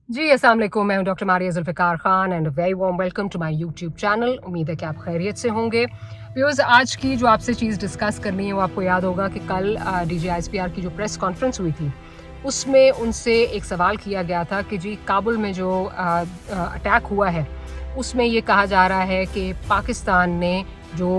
जी, अस्सलाम वालेकुम। मैं हूँ doctor Maria Zulfiqar Khan and very warm welcome to my YouTube channel. उम्मीद है कि आप खैरियत से होंगे। व्यूअर्स, आज की जो आपसे चीज़ डिस्कस करनी है वो आपको याद होगा कि कल DGISPR की जो प्रेस कॉन्फ्रेंस हुई थी, उसमें उनसे एक सवाल किया गया था कि जी काबुल में जो अटैक हुआ है, उसमें ये कहा जा रहा है कि पाकिस्तान ने जो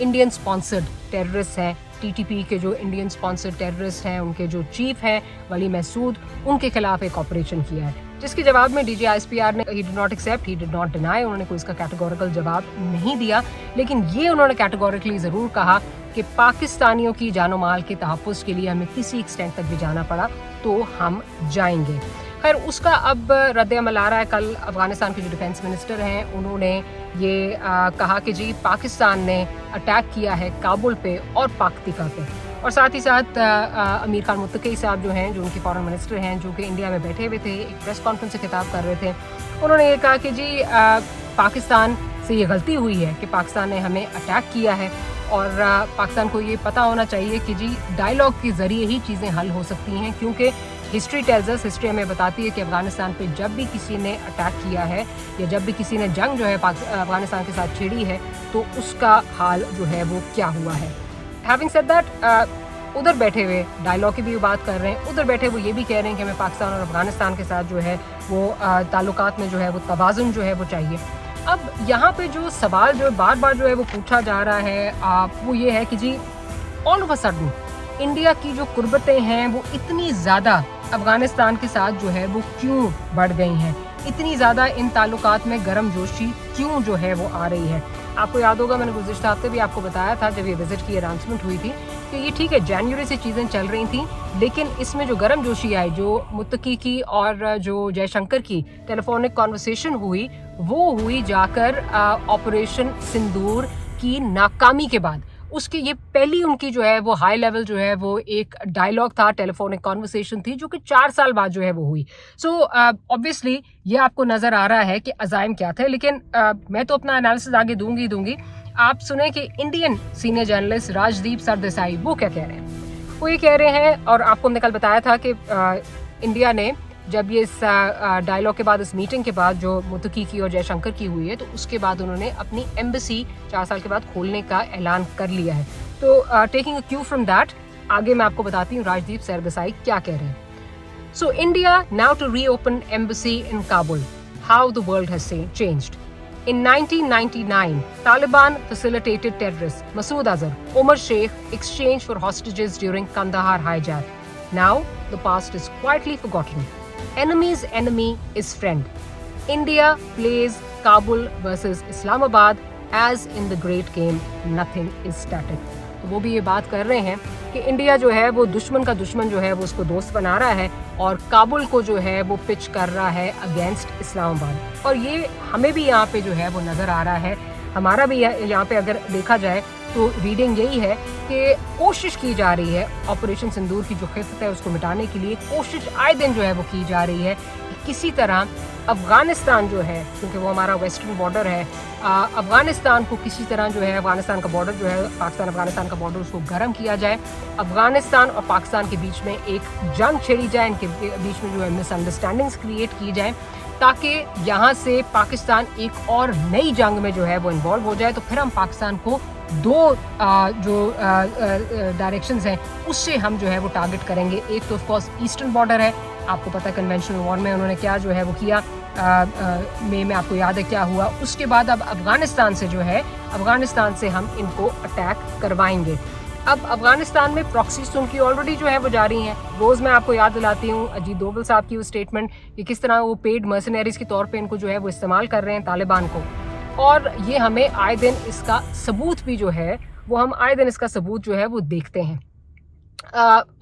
इंडियन स्पॉन्सर्ड टेररिस्ट हैं, TTP के जो इंडियन स्पॉन्सर्ड टेररिस्ट हैं, उनके जो चीफ हैं वली महसूद, उनके खिलाफ एक ऑपरेशन किया है, जिसके जवाब में DGISPR ने he did not accept, he did not deny, उन्होंने कोई इसका कैटेगोरिकल जवाब नहीं दिया। लेकिन ये उन्होंने कैटेगोरिकली ज़रूर कहा कि पाकिस्तानियों की जानो माल के तहफ़्फ़ुज़ के लिए हमें किसी एक्सटेंट तक भी जाना पड़ा तो हम जाएंगे। खैर, उसका अब रद्द अमल आ रहा है। कल अफ़गानिस्तान के जो डिफेंस मिनिस्टर हैं, उन्होंने ये कहा कि जी पाकिस्तान ने अटैक किया है काबुल पे और पाकतिका पे। और साथ ही साथ अमीर खान मुत्तकी साहब जो हैं, जो उनके फॉरेन मिनिस्टर हैं, जो कि इंडिया में बैठे हुए थे, एक प्रेस कॉन्फ्रेंस से खिताब कर रहे थे, उन्होंने ये कहा कि जी पाकिस्तान से ये गलती हुई है कि पाकिस्तान ने हमें अटैक किया है और पाकिस्तान को ये पता होना चाहिए कि जी डायलॉग के ज़रिए ही चीज़ें हल हो सकती हैं, क्योंकि हिस्ट्री टेल्स अस, हिस्ट्री हमें बताती है कि अफ़गानिस्तान पे जब भी किसी ने अटैक किया है या जब भी किसी ने जंग जो है अफ़गानिस्तान के साथ छेड़ी है, तो उसका हाल जो है वो क्या हुआ है। हैविंग सेड दैट, उधर बैठे हुए डायलॉग की भी बात कर रहे हैं, उधर बैठे वो ये भी कह रहे हैं कि हमें पाकिस्तान और अफ़गानिस्तान के साथ जो है वो ताल्लुकात में जो है वो तवाज़ुन जो है वो चाहिए। अब यहाँ पे जो सवाल जो बार बार जो है वो पूछा जा रहा है वो ये है कि जी all of a sudden India की जो कुर्बतें हैं वो इतनी ज़्यादा अफ़गानिस्तान के साथ जो है वो क्यों बढ़ गई हैं, इतनी ज़्यादा इन ताल्लुकात में गर्म जोशी क्यों जो है वो आ रही है। आपको याद होगा, मैंने गुज़िश्ता हफ्ते भी आपको बताया था जब ये विज़िट की अनाउंसमेंट हुई थी कि ये ठीक है, जनवरी से चीज़ें चल रही थी, लेकिन इसमें जो गर्म जोशी आई, जो मुत्तकी की और जो जयशंकर की टेलीफोनिक कॉन्वर्सेशन हुई, वो हुई जाकर ऑपरेशन सिंदूर की नाकामी के बाद। उसकी ये पहली उनकी जो है वो हाई लेवल जो है वो एक डायलॉग था, टेलीफोनिक कॉन्वर्सेशन थी, जो कि 4 साल बाद जो है वो हुई। सो ऑब्वियसली ये आपको नज़र आ रहा है कि अज़ाइम क्या थे, लेकिन मैं तो अपना एनालिसिस आगे दूंगी। आप सुने कि Indian senior journalist Rajdeep Sardesai वो क्या कह रहे हैं। वो ये कह रहे हैं, और आपको हमने कल बताया था कि इंडिया ने जब ये इस डायलॉग के बाद, इस मीटिंग के बाद जो मुत्तकी की और जयशंकर की हुई है, तो उसके बाद उन्होंने अपनी एम्बेसी 4 साल के बाद खोलने का ऐलान कर लिया है। तो taking a Q from that, आगे मैं आपको बताती हूँ राजदीप सरदेसाई क्या कह रहे हैं। So India now to reopen embassy in Kabul, how the world has changed. In 1999, Taliban facilitated terrorists Masood Azhar, Omar Sheikh exchanged for hostages during Kandahar hijack. Now, the past is quietly forgotten. Enemy's enemy is friend. India plays Kabul versus Islamabad as in the great game, nothing is static. वो भी ये बात कर रहे हैं कि India जो है वो दुश्मन का दुश्मन जो है वो उसको दोस्त बना रहा है और काबुल को जो है वो पिच कर रहा है अगेंस्ट इस्लामाबाद। और ये हमें भी यहाँ पे जो है वो नज़र आ रहा है। हमारा भी यहाँ पे अगर देखा जाए तो रीडिंग यही है कि कोशिश की जा रही है ऑपरेशन सिंदूर की जो खिफत है उसको मिटाने के लिए, कोशिश आए दिन जो है वो की जा रही है कि किसी तरह अफ़गानिस्तान जो है, क्योंकि वो हमारा वेस्टर्न बॉर्डर है, अफ़गानिस्तान को किसी तरह जो है, अफ़गानिस्तान का बॉर्डर जो है, पाकिस्तान अफ़गानिस्तान का बॉर्डर, उसको गर्म किया जाए, अफ़गानिस्तान और पाकिस्तान के बीच में एक जंग छेड़ी जाए, इनके बीच में जो है मिसअंडरस्टैंडिंग्स क्रिएट की जाए, ताकि यहाँ से पाकिस्तान एक और नई जंग में जो है वो इन्वॉल्व हो जाए। तो फिर हम पाकिस्तान को दो जो डायरेक्शंस हैं उससे हम जो है वो टारगेट करेंगे। एक तो ऑफकोर्स ईस्टर्न बॉर्डर है, आपको पता है कन्वेंशनल वॉर में उन्होंने क्या जो है वो किया, मई में आपको याद है क्या हुआ। उसके बाद अब अफ़गानिस्तान से जो है, अफ़गानिस्तान से हम इनको अटैक करवाएंगे। अब अफ़गानिस्तान में प्रॉक्सीज तो उनकी ऑलरेडी जो है वो जारी हैं। रोज़ मैं आपको याद दिलाती हूँ अजीत डोवल साहब की वो स्टेटमेंट कि किस तरह वो पेड मर्सनरीज के तौर पे इनको जो है वो इस्तेमाल कर रहे हैं तालिबान को, और ये हमें आए दिन इसका सबूत भी जो है वो हम आए दिन इसका सबूत जो है वो देखते हैं।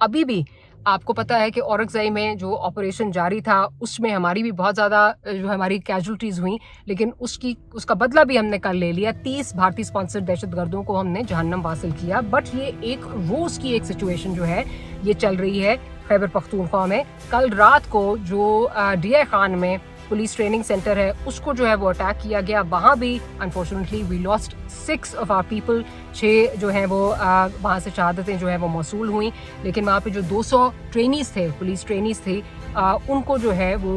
अभी भी आपको पता है कि औरकज़ई में जो ऑपरेशन जारी था उसमें हमारी भी बहुत ज़्यादा जो हमारी कैजुअल्टीज़ हुई, लेकिन उसका बदला भी हमने कर ले लिया। 30 भारतीय स्पॉन्सर्ड दहशतगर्दों को हमने जहन्नम हासिल किया। बट ये एक रोज़ की एक सिचुएशन जो है ये चल रही है खैबर पख्तूनख्वा में। कल रात को जो DI खान में पुलिस ट्रेनिंग सेंटर है उसको जो है वो अटैक किया गया। वहाँ भी unfortunately we lost 6 of our people, 6 जो हैं वो वहाँ से शहादतें जो है वो मौसूल हुई। लेकिन वहाँ पे जो 200 ट्रेनीज़ थे, पुलिस ट्रेनीज़ थे, उनको जो है वो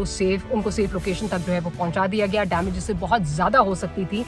उनको सेफ लोकेशन तक जो है वो पहुंचा दिया गया। डैमेज से बहुत ज़्यादा हो सकती थी,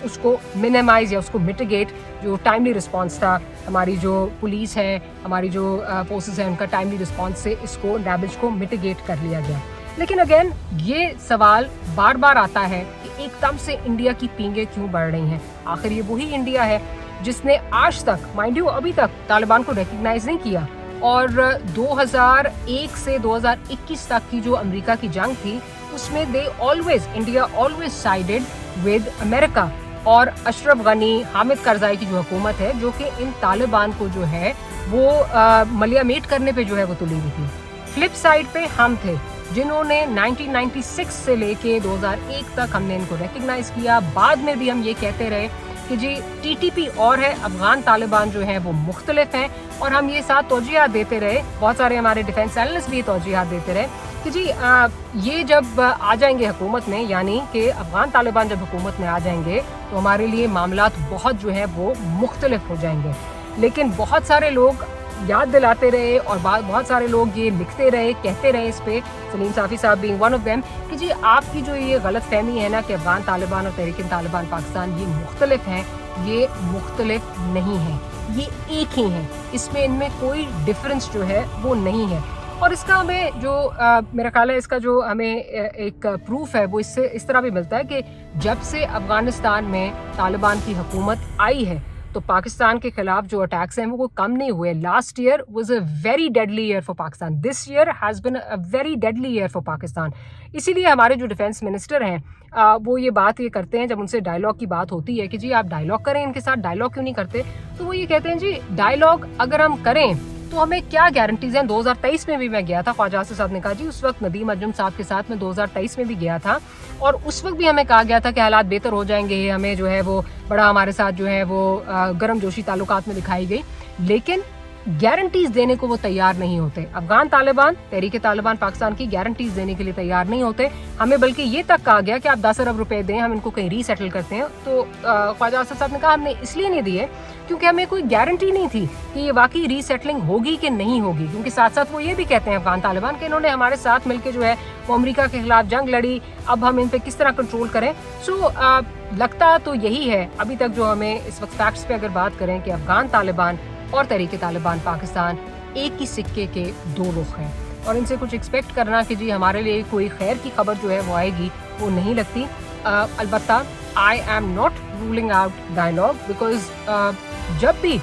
उसको मिनिमाइज़ या उसको मिटिगेट, जो टाइमली रिस्पांस था, हमारी जो पुलिस है, हमारी जो फोर्सेस हैं, उनका टाइमली रिस्पांस से इसको डैमेज को मिटिगेट कर लिया गया। लेकिन अगेन ये सवाल बार बार आता है कि एकदम से इंडिया की पींगें क्यों बढ़ रही हैं। आखिर ये वही इंडिया है जिसने आज तक, माइंड यू, अभी तक तालिबान को रिकग्नाइज नहीं किया, और 2001 से 2021 तक की जो अमेरिका की जंग थी उसमें India always sided with America और अशरफ गनी, हामिद करजाई की जो हुकूमत है, जो कि इन तालिबान को जो है वो मलियामेट करने पे जो है वो तुली हुई थी। फ्लिप साइड पे हम थे जिन्होंने 1996 से लेके 2001 तक हमने इनको रिकग्नाइज किया। बाद में भी हम ये कहते रहे कि जी टीटीपी और है, अफगान तालिबान जो है वो मुख्तलिफ हैं, और हम ये साथ तौजीहात देते रहे, बहुत सारे हमारे डिफेंस एनालिस्ट भी तौजीहात देते रहे कि जी ये जब आ जाएंगे हुकूमत में, यानी कि अफगान तालिबान जब हुकूमत में आ जाएंगे तो हमारे लिए मामलात बहुत जो है वो मुख्तलिफ हो जाएंगे। लेकिन बहुत सारे लोग याद दिलाते रहे और बहुत सारे लोग ये लिखते रहे, कहते रहे इस पे, सलीम साफ़ी साहब बीइंग वन ऑफ देम, कि जी आपकी जो ये गलत फहमी है ना कि अफगान तालिबान और तहरीक तालिबान पाकिस्तान ये मुख्तलिफ हैं, ये मुख्तलिफ नहीं है, ये एक ही हैं, इसमें इनमें कोई डिफरेंस जो है वो नहीं है। और इसका हमें जो मेरा ख्याल है इसका जो हमें एक प्रूफ है वो इससे इस तरह भी मिलता है कि जब से अफगानिस्तान में तालिबान की हुकूमत आई है तो पाकिस्तान के खिलाफ जो अटैक्स हैं वो कम नहीं हुए। Last year was a very deadly year for Pakistan, this year has been a very deadly year for Pakistan. इसीलिए हमारे जो डिफेंस मिनिस्टर हैं वो ये करते हैं, जब उनसे डायलॉग की बात होती है कि जी आप डायलॉग करें इनके साथ, डायलॉग क्यों नहीं करते, तो वो ये कहते हैं जी डायलॉग अगर हम करें तो हमें क्या गारंटीज हैं। 2023 में भी मैं गया था, ख्वाजा आसिफ साहब ने कहा जी, उस वक्त नदीम अर्जुन साहब के साथ मैं 2023 में भी गया था, और उस वक्त भी हमें कहा गया था कि हालात बेहतर हो जाएंगे, हमें जो है वो बड़ा हमारे साथ जो है वो गर्मजोशी ताल्लुकात में दिखाई गई, लेकिन गारंटीज देने को वो तैयार नहीं होते। अफगान तालिबान, तहरीक तालिबान पाकिस्तान की गारंटीज देने के लिए तैयार नहीं होते। हमें बल्कि ये तक कहा गया कि आप 10 अरब रुपए दें, हम इनको कहीं रीसेटल करते हैं। तो ख्वाजा आसिफ साहब ने कहा हमने इसलिए नहीं दिए क्योंकि हमें कोई गारंटी नहीं थी कि ये वाकई रीसेटलिंग होगी कि नहीं होगी, क्योंकि साथ साथ वो ये भी कहते हैं अफगान तालिबान के इन्होंने हमारे साथ मिलकर जो है वो अमेरिका के खिलाफ जंग लड़ी, अब हम इन पे किस तरह कंट्रोल करें। सो लगता तो यही है अभी तक जो हमें इस वक्त फैक्ट्स पे अगर बात करें कि अफगान तालिबान और तहरीक तालिबान पाकिस्तान एक ही सिक्के के दो रुख हैं, और इनसे कुछ एक्सपेक्ट करना कि जी हमारे लिए कोई खैर की खबर जो है वो आएगी वो नहीं लगती। अलबत्ता I am not ruling out dialogue, because जब भी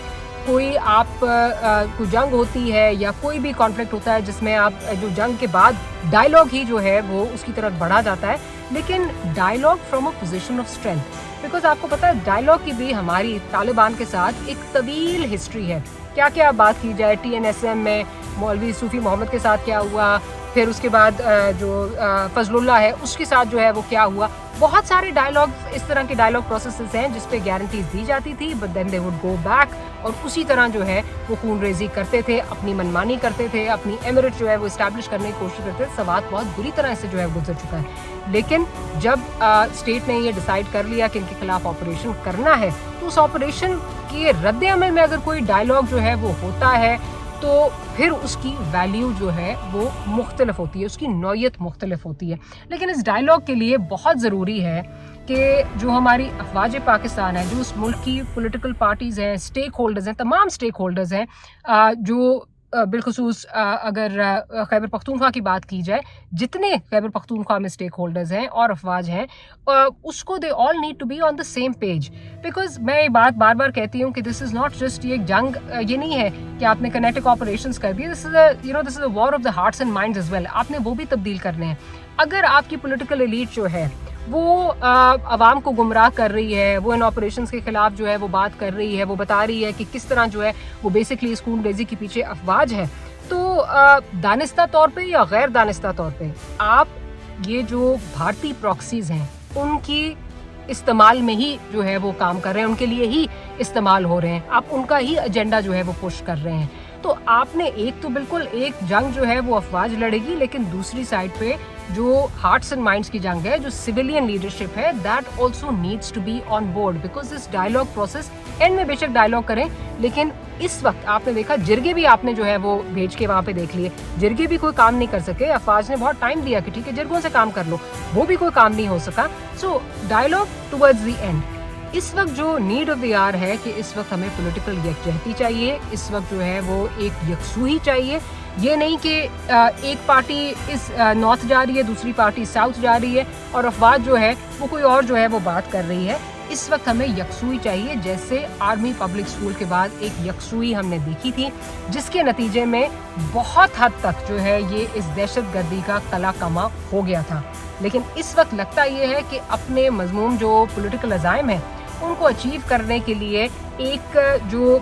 कोई कोई जंग होती है या कोई भी कॉन्फ्लिक्ट होता है जिसमें आप जो जंग के बाद डायलॉग ही जो है वो उसकी तरफ बढ़ा जाता है, लेकिन dialogue from a position of strength, because आपको पता है डायलॉग की भी हमारी तालिबान के साथ एक तवील हिस्ट्री है। क्या क्या बात की जाए, TNSM में मौलवी सूफी मोहम्मद के साथ क्या हुआ, फिर उसके बाद जो फजलुल्लाह है उसके साथ जो है वो क्या हुआ, बहुत सारे डायलॉग, इस तरह के डायलॉग प्रोसेसेस हैं जिस पे गारंटीज दी जाती थी, but then they would go back और उसी तरह जो है वो खून रेजी करते थे, अपनी मनमानी करते थे, अपनी एमिरेट जो है वो इस्टेब्लिश करने की कोशिश करते थे। सवात बहुत बुरी तरह से जो है गुजर चुका है, लेकिन जब स्टेट ने ये डिसाइड कर लिया कि इनके खिलाफ ऑपरेशन करना है, तो उस ऑपरेशन के रद्द अमल में अगर कोई डायलॉग जो है वो होता है तो फिर उसकी वैल्यू जो है वो मुख्तलिफ होती है, उसकी नौयत मुख्तलिफ होती है। लेकिन इस डायलॉग के लिए बहुत ज़रूरी है कि जो हमारी अफवाज पाकिस्तान है, जो उस मुल्क की पॉलिटिकल पार्टीज़ हैं, स्टेक होल्डर्स हैं, तमाम स्टेक होल्डर्स हैं, जो बिलखुसूस अगर खैबर पख्तूनख्वा की बात की जाए, जितने खैबर पख्तूनख्वा में स्टेक होल्डर्स हैं और अफवाज हैं, उसको they all need to be on the same page. Because मैं ये बात बार बार कहती हूँ कि दिस इज़ नॉट जस्ट ये जंग, ये नहीं है कि आपने कनेटिक ऑपरेशंस कर दिए, this is a war of the hearts and minds as well. आपने वो भी तब्दील करने हैं। अगर आपकी पॉलिटिकल एलीट जो है वो आवाम को गुमराह कर रही है, वो इन ऑपरेशंस के खिलाफ जो है वो बात कर रही है, वो बता रही है कि किस तरह जो है वो बेसिकली इस खून रेजी के पीछे अफवाज है, तो दानिस्ता तौर पे या गैर दानिस्ता तौर पे आप ये जो भारतीय प्रॉक्सीज हैं उनकी इस्तेमाल में ही जो है वो काम कर रहे हैं, उनके लिए ही इस्तेमाल हो रहे हैं, आप उनका ही एजेंडा जो है वो पुश कर रहे हैं। तो आपने एक तो बिल्कुल एक जंग जो है वो अफवाज लड़ेगी, लेकिन दूसरी साइड पे जो हार्ट्स एंड माइंड्स की जंग है, जो सिविलियन लीडरशिप है, that also needs to be on board because this dialogue process, and में बेशक डायलॉग करें, लेकिन इस वक्त आपने देखा जिरगे भी आपने जो है वो भेज के वहाँ पे देख लिए, जिरगे भी कोई काम नहीं कर सके। अफवाज ने बहुत टाइम दिया कि ठीक है जिरगों से काम कर लो, वो भी कोई काम नहीं हो सका। So dialogue towards the end. इस वक्त जो नीड ऑफ द आवर है कि इस वक्त हमें पॉलिटिकल यकजहती चाहिए, इस वक्त जो है वो एक यकसुई चाहिए। ये नहीं कि एक पार्टी इस नॉर्थ जा रही है, दूसरी पार्टी साउथ जा रही है और अफवाज जो है वो कोई और जो है वो बात कर रही है। इस वक्त हमें यकसुई चाहिए, जैसे आर्मी पब्लिक स्कूल के बाद एक यकसुई हमने देखी थी, जिसके नतीजे में बहुत हद तक जो है ये इस दहशतगर्दी का कला कमा हो गया था। लेकिन इस वक्त लगता ये है कि अपने मजमून जो पॉलिटिकल अज़ाइम है उनको अचीव करने के लिए एक जो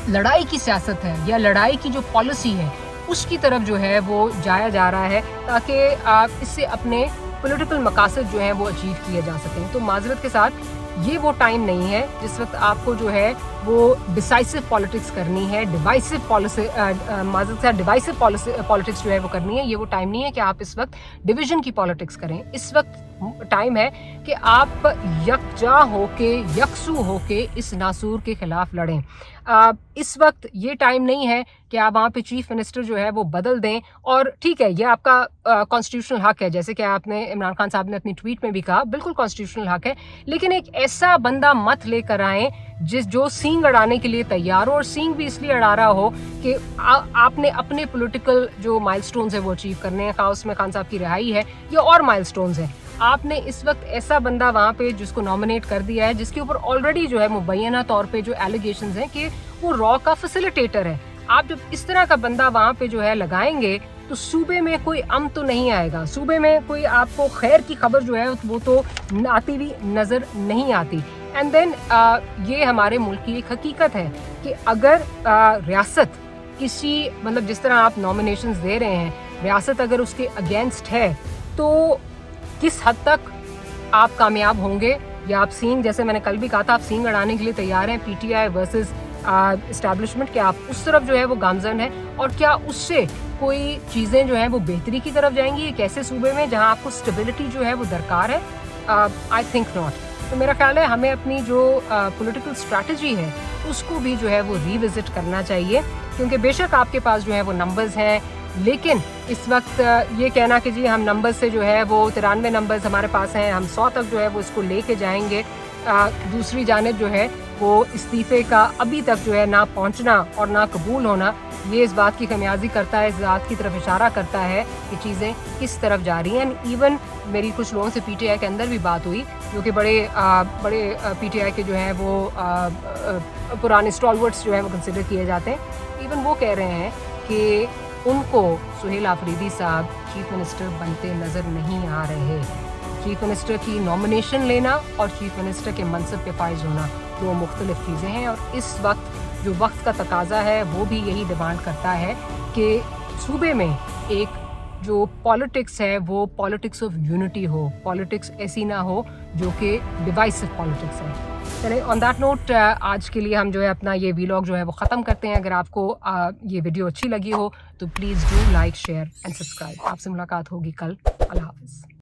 लड़ाई की सियासत है या लड़ाई की जो पॉलिसी है उसकी तरफ जो है वो जाया जा रहा है, ताकि इससे अपने पॉलिटिकल मकासद जो हैं वो अचीव किए जा सकें। तो माजरत के साथ ये वो टाइम नहीं है जिस वक्त आपको जो है वो डिसाइसिव पॉलिटिक्स करनी है, डिवाइसिव पॉलिसी माजरत से डिवाइसिव पॉलिटिक्स जो है वो करनी है। ये वो टाइम नहीं है कि आप इस वक्त डिवीजन की पॉलिटिक्स करें। इस वक्त टाइम है कि आप यकजा होके, यकसू होके इस नासूर के खिलाफ लड़ें। इस वक्त ये टाइम नहीं है कि आप वहाँ पे चीफ मिनिस्टर जो है वो बदल दें। और ठीक है, ये आपका कॉन्स्टिट्यूशनल हक है, जैसे कि आपने इमरान खान साहब ने अपनी ट्वीट में भी कहा, बिल्कुल कॉन्स्टिट्यूशनल हक है, लेकिन एक ऐसा बंदा मत लेकर आएँ जो सींग अड़ाने के लिए तैयार हो, और सींग भी इसलिए अड़ा रहा हो कि आपने अपने पॉलिटिकल जो माइलस्टोन्स है वो अचीव करने हैं, खास में खान साहब की रिहाई है या और माइलस्टोन्स हैं। आपने इस वक्त ऐसा बंदा वहाँ पे जिसको नॉमिनेट कर दिया है, जिसके ऊपर ऑलरेडी जो है मुबैना तौर पे जो एलिगेशंस हैं कि वो रॉ का फैसिलिटेटर है। आप जब इस तरह का बंदा वहाँ पे जो है लगाएंगे तो सूबे में कोई अमन तो नहीं आएगा, सूबे में कोई आपको खैर की खबर जो है वो तो आती हुई नज़र नहीं आती। एंड देन ये हमारे मुल्क की एक हकीकत है कि अगर रियासत किसी मतलब जिस तरह आप नॉमिनेशंस दे रहे हैं, रियासत अगर उसके अगेंस्ट है तो किस हद तक आप कामयाब होंगे, या आप सींग, जैसे मैंने कल भी कहा था, आप सींग अड़ाने के लिए तैयार हैं पीटीआई वर्सेस इस्टेब्लिशमेंट, क्या आप उस तरफ जो है वो गामजन है, और क्या उससे कोई चीज़ें जो हैं वो बेहतरी की तरफ जाएंगी एक ऐसे सूबे में जहां आपको स्टेबिलिटी जो है वो दरकार है? I think not. तो मेरा ख्याल है हमें अपनी जो पॉलिटिकल स्ट्रैटेजी है उसको भी जो है वो रिविजिट करना चाहिए, क्योंकि बेशक आपके पास जो है वो नंबर्स हैं, लेकिन इस वक्त ये कहना कि जी हम नंबर से जो है वो 93 नंबर्स हमारे पास हैं, हम 100 तक जो है वो इसको लेके जाएंगे, दूसरी जानिब जो है वो इस्तीफ़े का अभी तक जो है ना पहुंचना और ना कबूल होना, ये इस बात की खमियाजी करता है, इस बात की तरफ इशारा करता है कि चीज़ें किस तरफ जा रही हैं। एंड इवन मेरी कुछ लोगों से पीटीआई के अंदर भी बात हुई, जो कि बड़े पीटीआई के जो हैं वो पुराने स्टॉलवर्ड्स जो है वो कंसिडर किए जाते हैं। इवन वो कह रहे हैं कि उनको सुहेल आफरीदी साहब चीफ मिनिस्टर बनते नज़र नहीं आ रहे। चीफ मिनिस्टर की नॉमिनेशन लेना और चीफ मिनिस्टर के मनसब पे फाइज होना दो मुख्तलिफ चीज़ें हैं, और इस वक्त जो वक्त का तकाजा है वो भी यही डिमांड करता है कि सूबे में एक जो पॉलिटिक्स है वो पॉलिटिक्स ऑफ यूनिटी हो, पॉलिटिक्स ऐसी ना हो जो कि डिवाइसिव पॉलिटिक्स है। चले ऑन दैट नोट आज के लिए हम जो है अपना ये वीलॉग जो है वो ख़त्म करते हैं। अगर आपको ये वीडियो अच्छी लगी हो तो please do like, share and subscribe. आपसे मुलाकात होगी कल। अल्लाह हाफ़िज़।